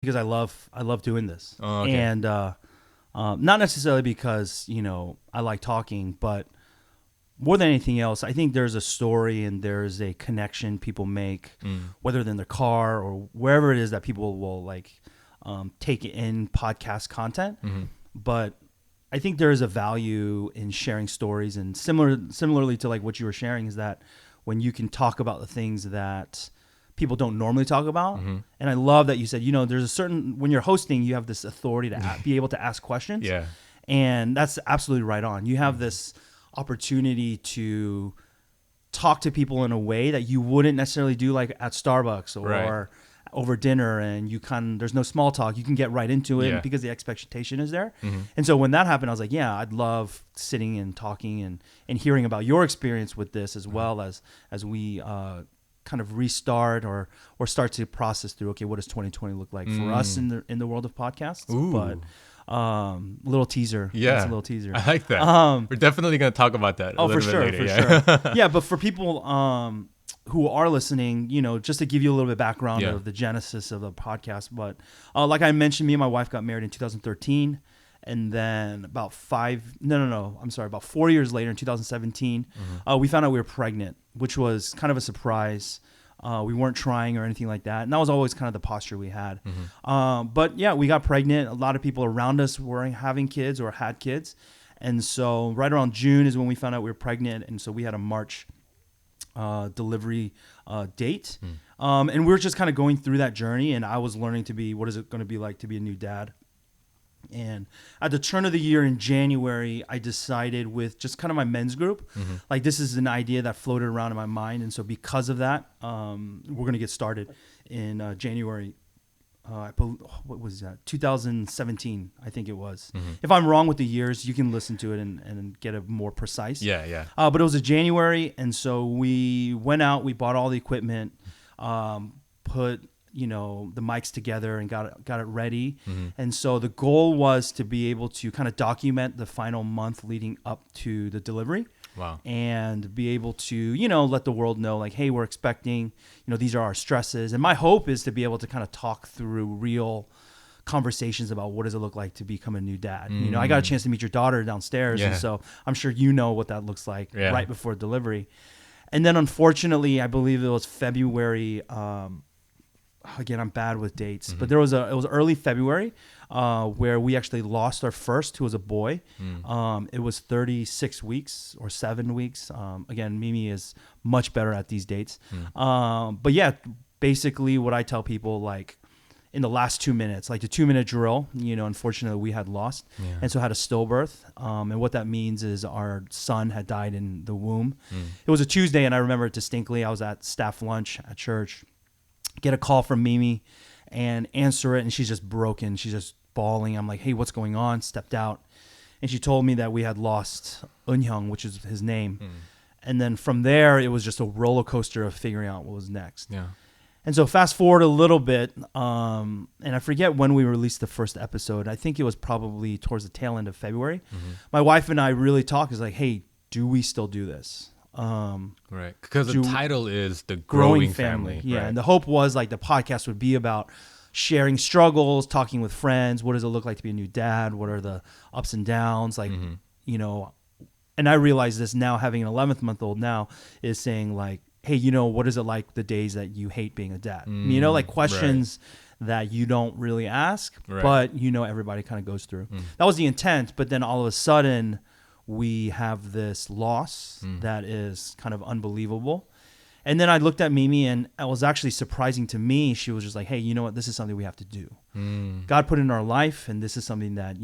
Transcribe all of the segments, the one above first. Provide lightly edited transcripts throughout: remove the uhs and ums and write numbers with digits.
because I love doing this. Oh, okay. And not necessarily because, I like talking, but more than anything else, I think there's a story and there's a connection people make, whether they're in their car or wherever it is that people will take in podcast content. But I think there is a value in sharing stories, and similarly to like what you were sharing, is that when you can talk about the things that people don't normally talk about. And I love that you said, there's a certain, when you're hosting, you have this authority to be able to ask questions. Yeah. And that's absolutely right on. You have this opportunity to talk to people in a way that you wouldn't necessarily do like at Starbucks or Right. over dinner, and there's no small talk. You can get right into it Yeah. because the expectation is there. And so when that happened, I was like, yeah, I'd love sitting and talking and hearing about your experience with this, as well as we kind of restart or start to process through, okay, what does 2020 look like for us in the world of podcasts? Ooh. But little teaser. Yeah. That's a little teaser. I like that. We're definitely going to talk about that a Oh, little for bit sure, later. for Yeah. sure. Yeah, but for people who are listening, just to give you a little bit of background Yeah. of the genesis of the podcast. But like I mentioned, me and my wife got married in 2013. And then about 4 years later, in 2017, we found out we were pregnant, which was kind of a surprise. We weren't trying or anything like that. And that was always kind of the posture we had. But yeah, we got pregnant. A lot of people around us were having kids or had kids. And so right around June is when we found out we were pregnant. And so we had a March delivery date. And we were just kind of going through that journey. And I was learning what is it going to be like to be a new dad. And at the turn of the year in January, I decided with just kind of my men's group, like this is an idea that floated around in my mind. And so because of that, we're going to get started in January. What was that? 2017, I think it was. If I'm wrong with the years, you can listen to it and get a more precise. Yeah, yeah. But it was a January. And so we went out, we bought all the equipment, put the mics together and got it ready. And so the goal was to be able to kind of document the final month leading up to the delivery. Wow. And be able to, let the world know, like, hey, we're expecting, these are our stresses. And my hope is to be able to kind of talk through real conversations about what does it look like to become a new dad. I got a chance to meet your daughter downstairs. Yeah. And so I'm sure you know what that looks like Yeah. right before delivery. And then unfortunately, I believe it was February, again, I'm bad with dates, but it was early February where we actually lost our first, who was a boy. It was 36 weeks or 7 weeks. Again, Mimi is much better at these dates. But yeah, basically what I tell people, like in the last 2 minutes, like the 2-minute drill, unfortunately we had lost. And so had a stillbirth. And what that means is our son had died in the womb. It was a Tuesday, and I remember it distinctly. I was at staff lunch at church, get a call from Mimi and answer it, and she's just broken. She's just bawling. I'm like, hey, what's going on? Stepped out, and she told me that we had lost Eunhyung, which is his name. And then from there, it was just a roller coaster of figuring out what was next. Yeah. And so fast forward a little bit, and I forget when we released the first episode. I think it was probably towards the tail end of February. My wife and I really talked. Is like, hey, do we still do this? Right, because the title is The Growing Growing Family. Yeah, Right. and the hope was like the podcast would be about sharing struggles, talking with friends. What does it look like to be a new dad? What are the ups and downs? Like, and I realize this now, having an 11th-month-old now, is saying like, hey, what is it like the days that you hate being a dad? Like questions that you don't really ask, Right. but everybody kind of goes through. That was the intent, but then all of a sudden we have this loss that is kind of unbelievable. And then I looked at Mimi, and it was actually surprising to me. She was just like, hey, you know what? This is something we have to do. God put it in our life, and this is something that,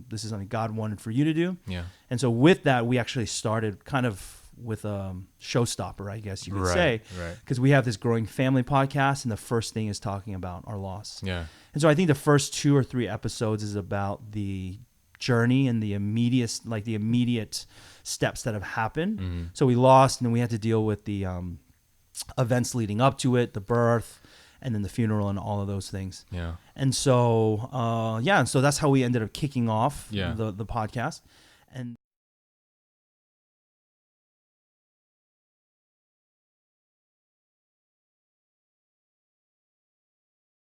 this is something God wanted for you to do. Yeah. And so with that, we actually started kind of with a showstopper, I guess you could say. Right. Because we have this Growing Family podcast, and the first thing is talking about our loss. Yeah. And so I think the first 2 or 3 episodes is about the journey and the immediate steps that have happened. So we lost, and then we had to deal with the events leading up to it, the birth, and then the funeral and all of those things. Yeah. And so and so that's how we ended up kicking off Yeah. the podcast. And